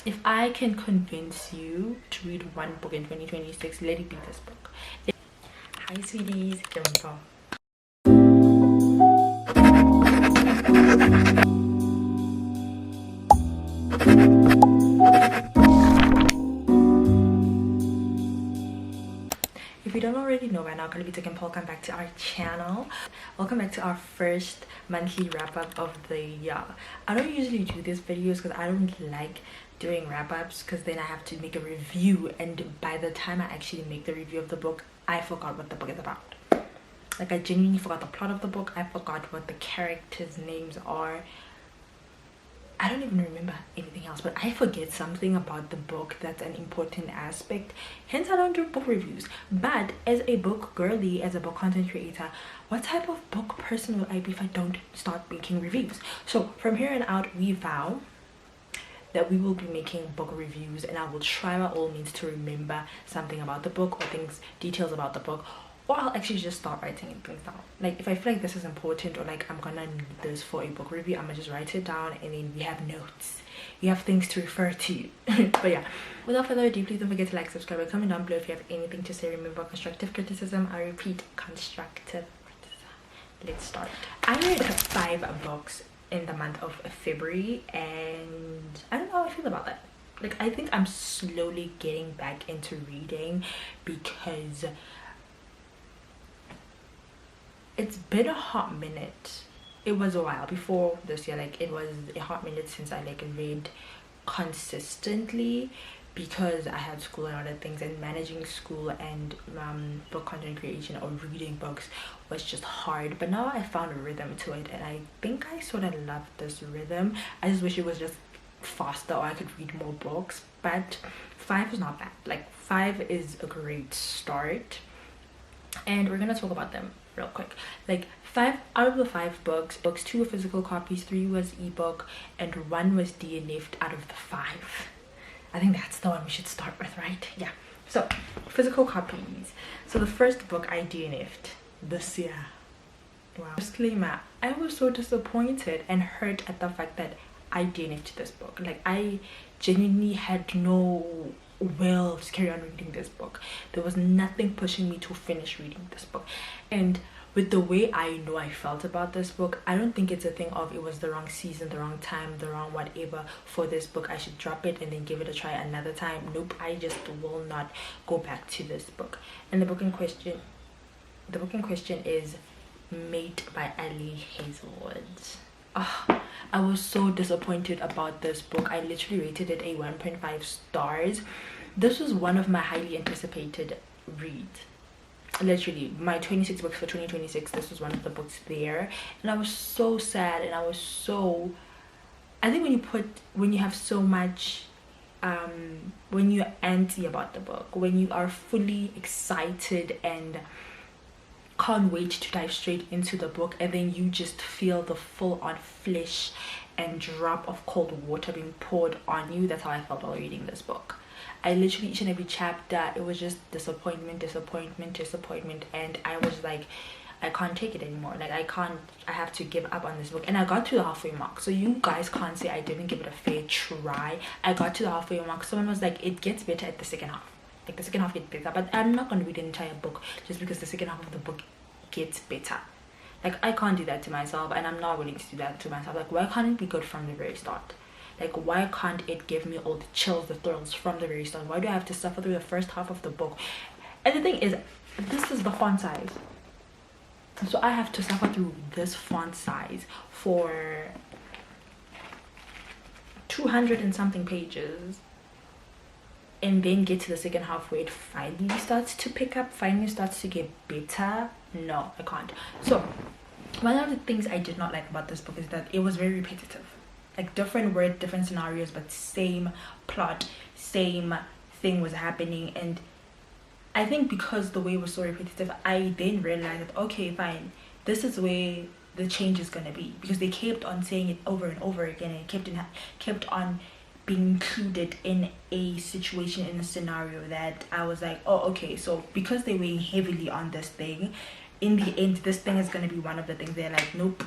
If I can convince you to read one book in 2026, let it be this book. Hi sweeties, jump. If you don't already know by now, welcome back to our channel. Welcome back to our first monthly wrap-up of the year. I don't usually do these videos because I don't like doing wrap-ups, because then I have to make a review, and by the time I actually make the review of the book, I forgot what the book is about. Like, I genuinely forgot the plot of the book. I forgot what the characters' names are. I don't even remember anything else, but I forget something about the book that's an important aspect. Hence, I don't do book reviews. But as a book girly, as a book content creator, what type of book person will I be if I don't start making reviews? So from here on out, we vow that we will be making book reviews, and I will try by all means to remember something about the book, or details about the book, or I'll actually just start writing things down. Like, if I feel like this is important, or like I'm gonna need this for a book review, I'm gonna just write it down, and then we have notes, we have things to refer to. But yeah, without further ado, please don't forget to like, subscribe, and comment down below if you have anything to say. Remember, constructive criticism, I repeat, constructive criticism. Let's start. I read 5 books in the month of February, and I don't know how I feel about that. Like, I think I'm slowly getting back into reading, because it's been a hot minute. It was a while before this year. Like, it was a hot minute since I like read consistently, because I had school and other things, and managing school and book content creation or reading books was just hard. But now I found a rhythm to it, and I think I sort of love this rhythm. I just wish it was just faster, or I could read more books. But 5 is not bad. Like, 5 is a great start, and we're gonna talk about them real quick. Like, 5 out of the 5 books, 2 were physical copies, 3 was ebook, and 1 was DNF'd out of the 5. I think that's the one we should start with, right? Yeah. So, physical copies. So the first book I DNF'd this year. Wow. Disclaimer, I was so disappointed and hurt at the fact that I DNF'd this book. Like, I genuinely had no will to carry on reading this book. There was nothing pushing me to finish reading this book. And with the way I know I felt about this book, I don't think it's a thing of it was the wrong season, the wrong time, the wrong whatever for this book, I should drop it and then give it a try another time. Nope, I just will not go back to this book. And the book in question is Mate by Ali Hazelwood. Oh, I was so disappointed about this book. I literally rated it a 1.5 stars. This was one of my highly anticipated reads. Literally, my 26 books for 2026, this was one of the books there, and I was so sad. And I think when you have so much when you're antsy about the book, when you are fully excited and can't wait to dive straight into the book, and then you just feel the full-on flesh and drop of cold water being poured on you, that's how I felt while reading this book. I literally, each and every chapter, it was just disappointment, and I was like, I can't take it anymore. Like, I have to give up on this book. And I got to the halfway mark, so you guys can't say I didn't give it a fair try. I got to the halfway mark. Someone was like, it gets better at the second half. Like, the second half gets better. But I'm not going to read the entire book just because the second half of the book gets better. Like, I can't do that to myself, and I'm not willing to do that to myself. Like, why can't it be good from the very start? Like, why can't it give me all the chills, the thrills from the very start? Why do I have to suffer through the first half of the book? And the thing is, this is the font size, so I have to suffer through this font size for 200 and something pages, and then get to the second half where it finally starts to pick up, finally starts to get better. No, I can't. So one of the things I did not like about this book is that it was very repetitive. Like, different words, different scenarios, but same plot, same thing was happening. And I think because the way it was so repetitive, I then realized that, okay, fine, this is where the change is gonna be, because they kept on saying it over and over again, and it kept on being included in a situation, in a scenario, that I was like, oh, okay, so because they weigh heavily on this thing, in the end this thing is going to be one of the things. They're like, nope,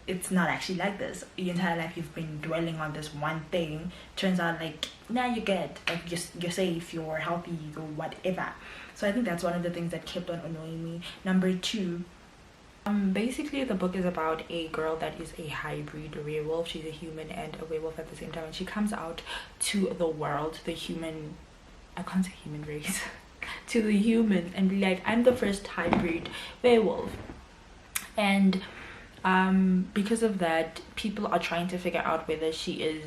it's not actually like this. Your entire life you've been dwelling on this one thing. Turns out like now you're good, like you're safe, you're healthy, you're whatever. So I think that's one of the things that kept on annoying me. Number two, basically the book is about a girl that is a hybrid werewolf. She's a human and a werewolf at the same time, and she comes out to the world, the human, I can't say human race, to the humans, and be like, I'm the first hybrid werewolf. And because of that, people are trying to figure out whether she is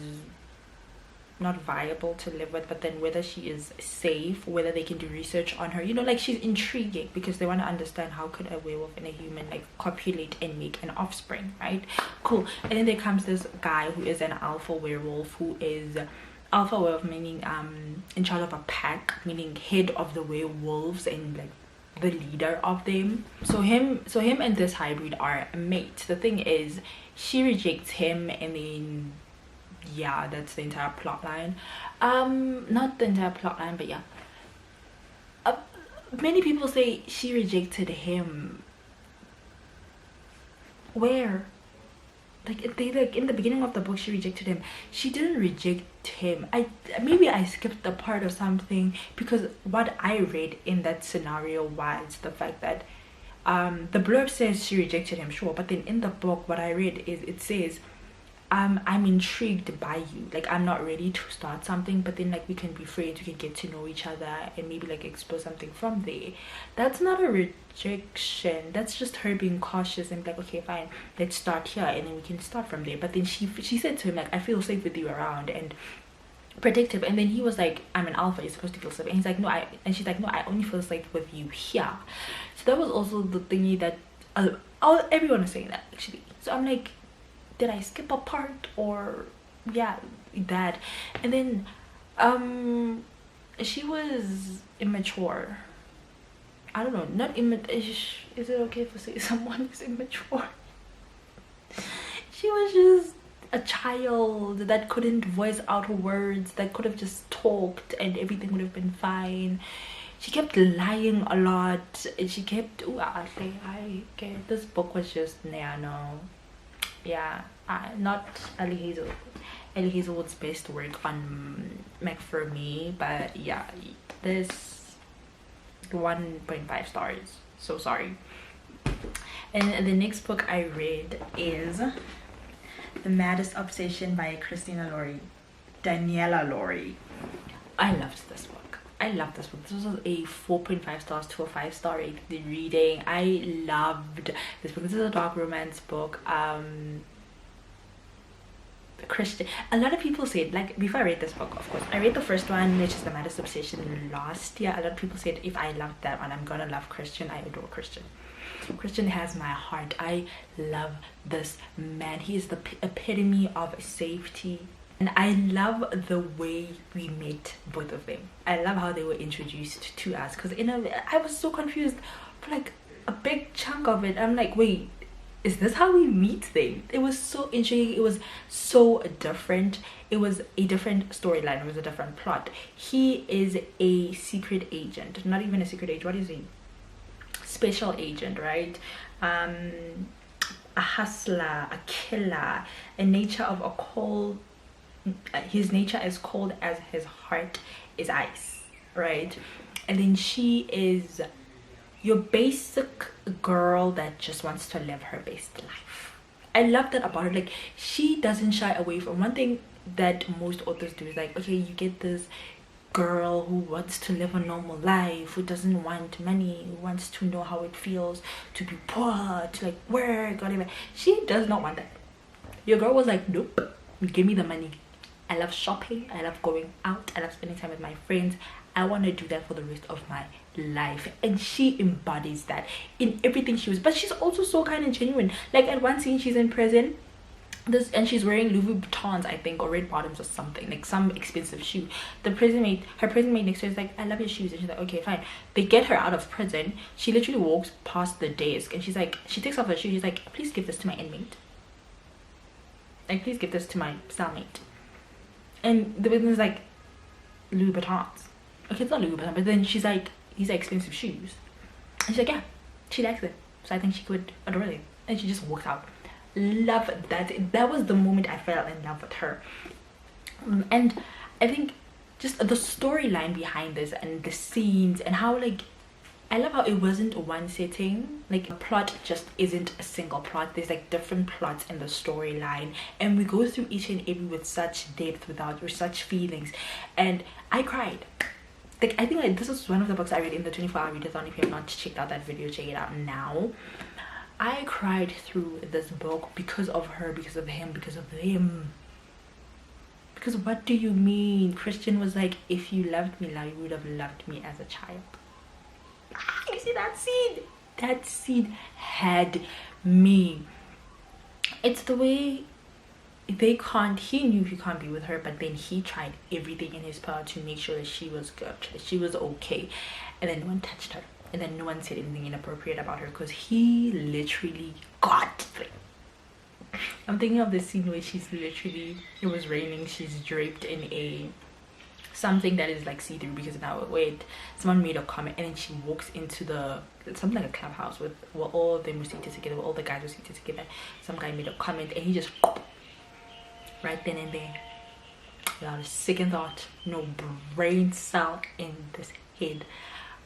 not viable to live with, but then whether she is safe, whether they can do research on her, you know, like she's intriguing because they want to understand how could a werewolf and a human like copulate and make an offspring, right? Cool. And then there comes this guy who is an alpha werewolf, who is alpha werewolf meaning in charge of a pack, meaning head of the werewolves and like the leader of them. So him and this hybrid are mates. The thing is, she rejects him, and then yeah, that's the entire plot line. Not the entire plot line, but yeah, many people say she rejected him. Where? Like they, like in the beginning of the book she rejected him. She didn't reject him. Maybe I skipped a part or something, because what I read in that scenario was the fact that the blurb says she rejected him, sure, but then in the book what I read is it says I'm intrigued by you, like I'm not ready to start something, but then like we can be friends, we can get to know each other and maybe like explore something from there. That's not a rejection, that's just her being cautious and like, okay fine, let's start here and then we can start from there. But then she said to him like, I feel safe with you around and protective. And then he was like, I'm an alpha, you're supposed to feel safe. And he's like, no, and she's like, no, I only feel safe with you here. So that was also the thingy that everyone is saying that actually. So I'm like, did I skip a part? Or yeah, that. And then she was immature. I don't know, not immature. Is it okay if I say someone is immature? She was just a child that couldn't voice out her words, that could have just talked and everything would have been fine. She kept lying a lot, and she kept okay, this book was just no. Yeah, not Ellie Hazelwood's best work on Mac for me, but yeah, this 1.5 stars, so sorry. And the next book I read is The Maddest Obsession by Daniela Laurie. I loved this book. This was a 4.5 stars to a 5-star rated reading. I loved this book. This is a dark romance book. Christian. A lot of people said, like, before I read this book, of course, I read the first one, which is The Maddest Obsession, last year. A lot of people said if I loved that one, I'm gonna love Christian. I adore Christian. Christian has my heart. I love this man. He is the epitome of safety. And I love the way we met both of them. I love how they were introduced to us, because I was so confused for like a big chunk of it. I'm like, wait, is this how we meet them? It was so intriguing. It was so different. It was a different storyline. It was a different plot. He is a secret agent. Not even a secret agent. What is he? Special agent, right? A hustler, a killer, a nature of a cold. His nature is cold as his heart is ice, right? And then she is your basic girl that just wants to live her best life. I love that about her. Like, she doesn't shy away from one thing that most authors do is like, okay, you get this girl who wants to live a normal life, who doesn't want money, who wants to know how it feels to be poor, to like work, whatever. She does not want that. Your girl was like, nope, give me the money. I love shopping, I love going out, I love spending time with my friends. I want to do that for the rest of my life. And she embodies that in everything she was. But she's also so kind and genuine. Like at one scene she's in prison, and she's wearing Louis Vuittons, I think, or red bottoms or something, like some expensive shoe. Her prison mate next to her is like, I love your shoes. And she's like, okay fine. They get her out of prison. She literally walks past the desk and she's like, she takes off her shoe. She's like, please give this to my inmate, like please give this to my cellmate. And the business is like, Louis Vuittons. Okay, it's not Louis Vuitton, but then she's like, these are expensive shoes. And she's like, yeah, she likes it, so I think she could adore them. And she just walks out. love that. That was the moment I fell in love with her. And I think just the storyline behind this and the scenes and how, like, I love how it wasn't one sitting. Like, a plot just isn't a single plot. There's like different plots in the storyline, and we go through each and every with such depth, with such feelings. And I cried. Like, I think like this was one of the books I read in the 24-hour readathon. If you have not checked out that video, check it out now. I cried through this book because of her, because of him, because of them. Because what do you mean? Christian was like, if you loved me now, you would have loved me as a child. You see that seed? That seed had me. It's the way he knew he can't be with her, but then he tried everything in his power to make sure that she was good, that she was okay. And then no one touched her. And then no one said anything inappropriate about her, because he literally got it. I'm thinking of the scene where she's literally, it was raining, she's draped in something that is like see-through, because now someone made a comment, and then she walks into something like a clubhouse where all of them were seated together, where all the guys were seated together. Some guy made a comment, and he just right then and there, without a second thought, no brain cell in this head.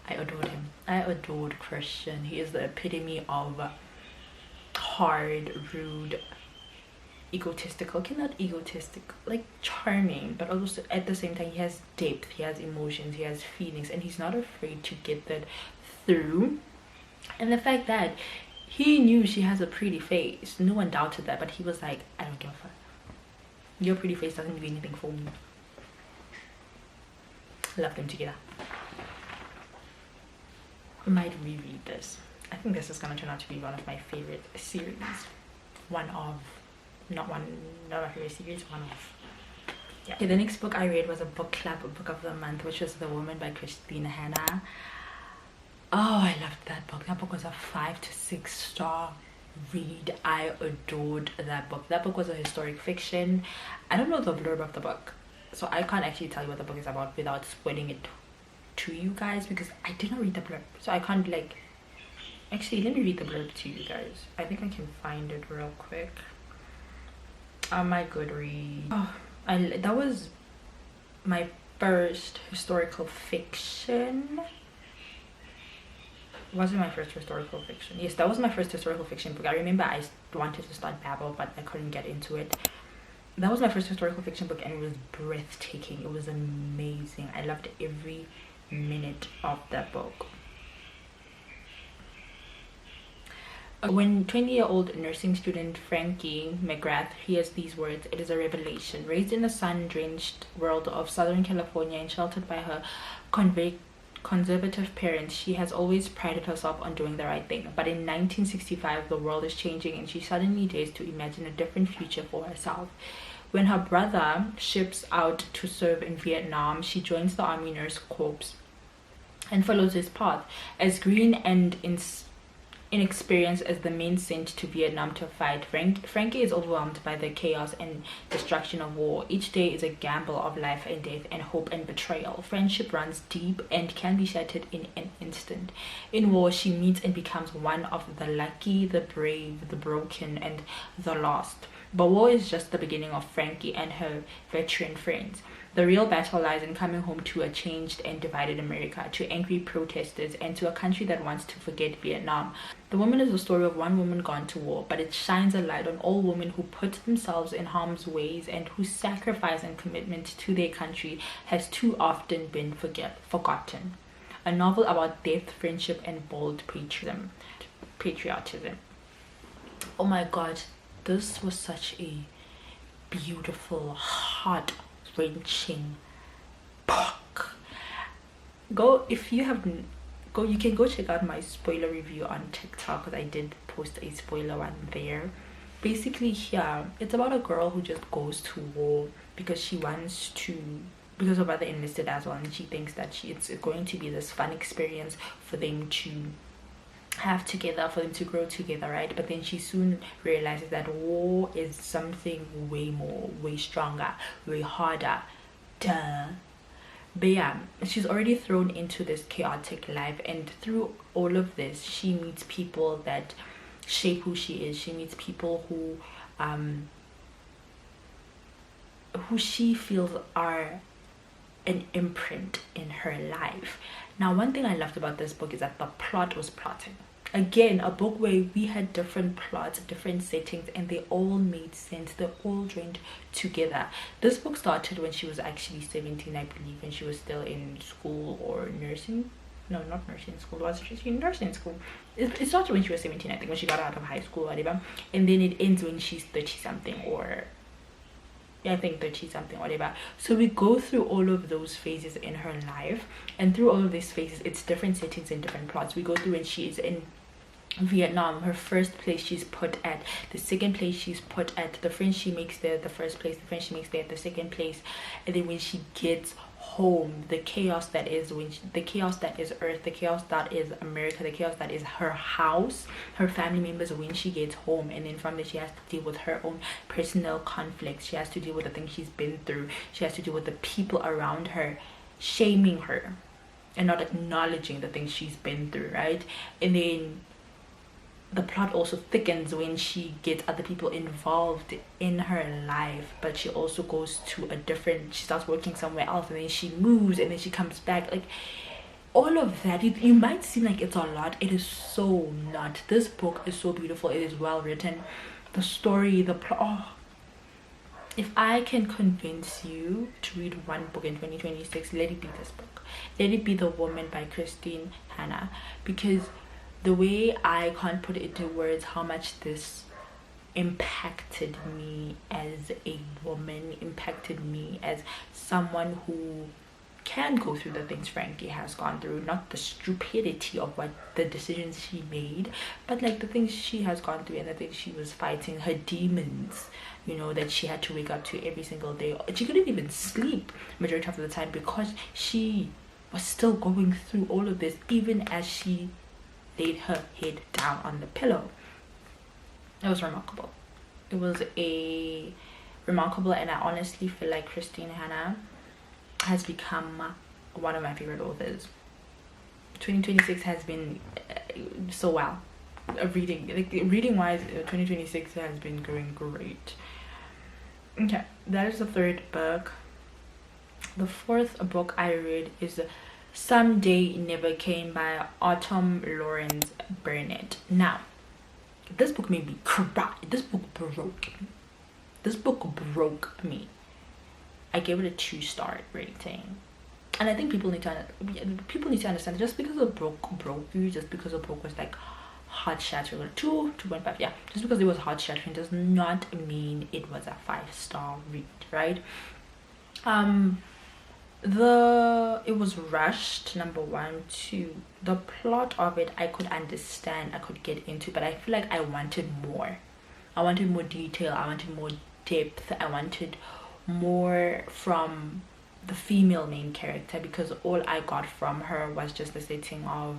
I adored him. I adored Christian. He is the epitome of hard, rude, egotistical, like charming, but also at the same time he has depth, he has emotions, he has feelings, and he's not afraid to get that through. And the fact that he knew she has a pretty face, no one doubted that, but he was like, I don't give a fuck. Your pretty face doesn't do anything for me. Love them together. I might reread this. I think this is gonna turn out to be one of my favorite series. Not my favorite series, one of. Yeah. Okay, the next book I read was a book club book of the month, which was The Woman by Christine Hanna. Oh, I loved that book. That book was a 5 to 6 star read. I adored that book. That book was a historic fiction. I don't know the blurb of the book, so I can't actually tell you what the book is about without spoiling it to you guys, because I didn't read the blurb, so I can't like. Actually, let me read the blurb to you guys. I think I can find it real quick. On my Goodreads. Oh, that was my first historical fiction. Was it my first historical fiction? Yes, that was my first historical fiction book. I remember I wanted to start Babel, but I couldn't get into it. That was my first historical fiction book, and it was breathtaking. It was amazing. I loved every minute of that book. When 20-year-old nursing student Frankie McGrath hears these words, it is a revelation. Raised in a sun-drenched world of Southern California and sheltered by her conservative parents, she has always prided herself on doing the right thing. But in 1965, the world is changing, and she suddenly dares to imagine a different future for herself. When her brother ships out to serve in Vietnam, she joins the Army Nurse Corps and follows his path. As green and inexperienced as the men sent to Vietnam to fight, Frankie is overwhelmed by the chaos and destruction of war. Each day is a gamble of life and death, and hope and betrayal. Friendship runs deep and can be shattered in an instant. In war, she meets and becomes one of the lucky, the brave, the broken, and the lost. But war is just the beginning of Frankie and her veteran friends. The real battle lies in coming home to a changed and divided America, to angry protesters, and to a country that wants to forget Vietnam. The Woman is the story of one woman gone to war, but it shines a light on all women who put themselves in harm's ways and whose sacrifice and commitment to their country has too often been forgotten. A novel about death, friendship, and bold patriotism. Oh my god, this was such a beautiful, heart-wrenching book. You can go check out my spoiler review on TikTok, because I did post a spoiler one there. Basically, here it's about a girl who just goes to war because her brother enlisted as well, and she thinks that it's going to be this fun experience for them to have together, for them to grow together, right? But then she soon realizes that war is something way more, way stronger, way harder. Duh. But yeah, she's already thrown into this chaotic life, and through all of this she meets people that shape who she is. She meets people who she feels are an imprint in her life. Now, one thing I loved about this book is that the plot was plotting. Again, a book where we had different plots, different settings, and they all made sense. They all joined together. This book started when she was actually 17, I believe, and she was still in school or nursing. No, not nursing school. Was she in nursing school? It started when she was 17, I think, when she got out of high school, whatever. And then it ends when she's 30 something, or yeah, I think 30 something, whatever. So we go through all of those phases in her life, and through all of these phases, it's different settings and different plots. We go through when she is in Vietnam, her first place she's put at, the second place she's put at, the friends she makes there, the first place, the friends she makes there at the second place, and then when she gets home, the chaos that is the chaos that is Earth, the chaos that is America, the chaos that is her house, her family members when she gets home, and then from there she has to deal with her own personal conflicts. She has to deal with the things she's been through. She has to deal with the people around her shaming her and not acknowledging the things she's been through, right? And then the plot also thickens when she gets other people involved in her life, but she also goes to she starts working somewhere else, and then she moves, and then she comes back. Like, all of that, you might seem like it's a lot. It is so not. This book is so beautiful. It is well written. The story, the plot. Oh, if I can convince you to read one book in 2026, let it be this book. Let it be The Woman by Christine Hanna, because the way I can't put it into words how much this impacted me as a woman, impacted me as someone who can go through the things Frankie has gone through, not the stupidity of what the decisions she made, but like the things she has gone through and the things she was fighting, her demons, you know, that she had to wake up to every single day. She couldn't even sleep majority of the time because she was still going through all of this, even as she laid her head down on the pillow. It was remarkable. It was a remarkable, and I honestly feel like Christine Hanna has become one of my favorite authors. 2026 has been so well. Reading wise, 2026 has been going great. Okay, that is the third book. The fourth book I read is Someday Never Came by Autumn Lawrence Burnett. Now, this book made me cry. This book broke me. This book broke me. I gave it a 2-star rating. And I think people need to understand, just because a book broke you, just because a book was like heart shattering, 2.5, yeah, just because it was heart shattering does not mean it was a 5-star read, right? It was rushed, number one. Two, the plot of it I could understand, I could get into, but I feel like I wanted more. I wanted more detail, I wanted more depth, I wanted more from the female main character, because all I got from her was just the setting of,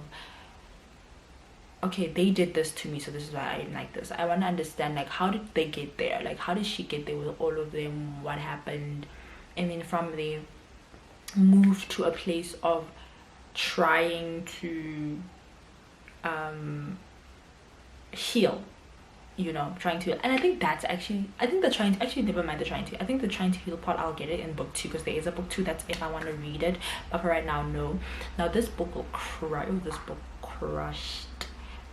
okay, they did this to me, so this is why I'm like this. I want to understand, like, how did they get there? Like, how did she get there with all of them? What happened? And then from there, move to a place of trying to heal, you know, trying to, and I think that's actually, I think the trying to, actually never mind the trying to, I think the trying to heal part, I'll get it in book 2, because there is a book 2, that's if I want to read it, but for right now, no. Now this book will cry. This book crushed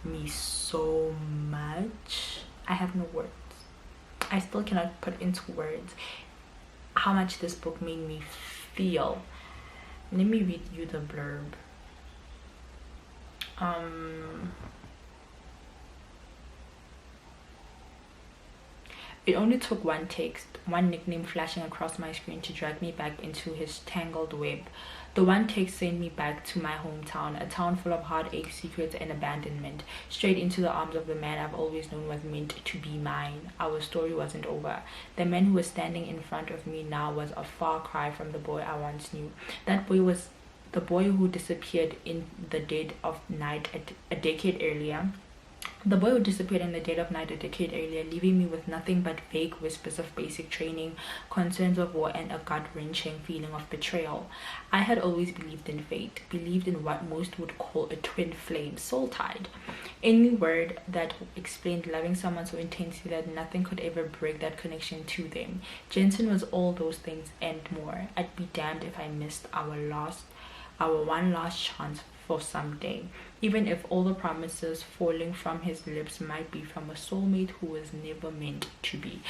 me so much. I have no words. I still cannot put into words how much this book made me feel. Let me read you the blurb. It only took one text, one nickname flashing across my screen to drag me back into his tangled web. The one text sent me back to my hometown, a town full of heartache, secrets, and abandonment, straight into the arms of the man I've always known was meant to be mine. Our story wasn't over. The man who was standing in front of me now was a far cry from the boy I once knew. That boy was the boy who disappeared in the dead of night a decade earlier. The boy would disappear in the dead of night a decade earlier, leaving me with nothing but vague whispers of basic training, concerns of war, and a gut-wrenching feeling of betrayal. I had always believed in fate, believed in what most would call a twin flame, soul-tied. Any word that explained loving someone so intensely that nothing could ever break that connection to them. Jensen was all those things and more. I'd be damned if I missed our one last chance for someday, even if all the promises falling from his lips might be from a soulmate who was never meant to be.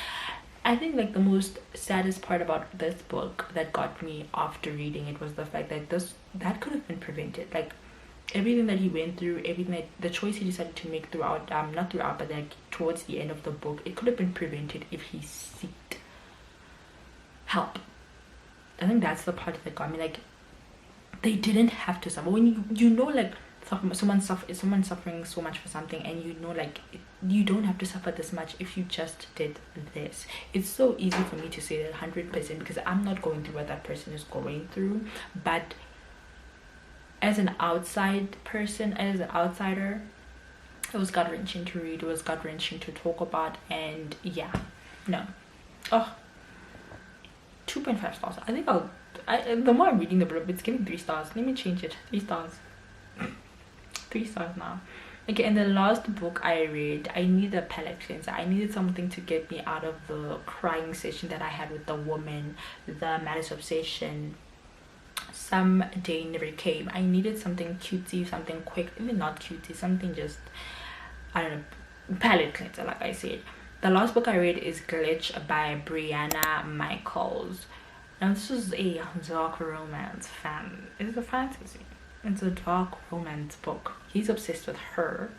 I think like the most saddest part about this book that got me after reading it was the fact that that could have been prevented. Like everything that he went through, everything that the choice he decided to make throughout, not throughout, but like towards the end of the book, it could have been prevented if he sought help. I think that's the part that got me. Like, they didn't have to suffer. When you know, like someone's suffering so much for something, and you know, like you don't have to suffer this much if you just did this. It's so easy for me to say that 100% because I'm not going through what that person is going through, but as an outside person, as an outsider, it was gut-wrenching to read, it was gut-wrenching to talk about, and yeah, no. Oh, 2.5 stars. I think the more I'm reading the book, it's giving 3 stars. Let me change it. 3 stars. 3 stars now. Okay, in the last book I read, I needed a palate cleanser. I needed something to get me out of the crying session that I had with the woman, the malice obsession. Some day never came. I needed something cutesy, something quick, even not cutesy, something just, I don't know, palate cleanser, like I said. The last book I read is Glitch by Brianna Michaels. Now this is a dark romance fan. It's a fantasy. It's a dark romance book. He's obsessed with her.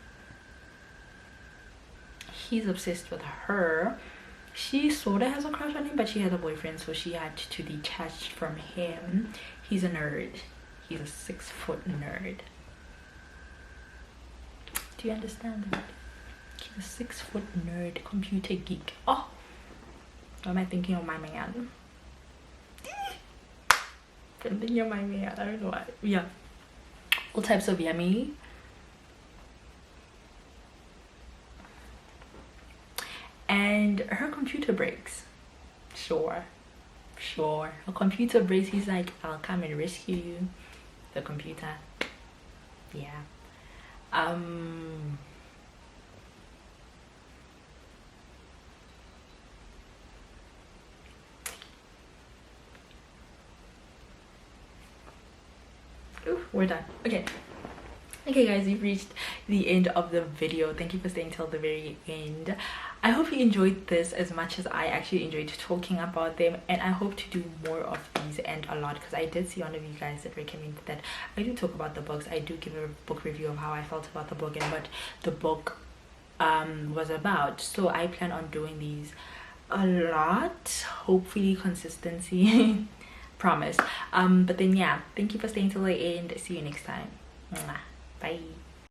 She sort of has a crush on him, but she has a boyfriend, so she had to detach from him. He's a nerd. He's a 6-foot nerd. Do you understand that? He's a 6-foot nerd, computer geek. Oh, what am I thinking of my man? I'm thinking of my man. I don't know why. Yeah. All types of yummy. And her computer breaks. Sure. Her computer breaks. He's like, I'll come and rescue you. The computer. Yeah. Ooh, we're done. Okay guys, we've reached the end of the video. Thank you for staying till the very end. I hope you enjoyed this as much as I actually enjoyed talking about them, and I hope to do more of these and a lot, because I did see one of you guys that recommended that I do talk about the books. I do give a book review of how I felt about the book and what the book was about. So I plan on doing these a lot, hopefully consistency. Promise. But then yeah, thank you for staying till the end. See you next time. Mwah. Bye.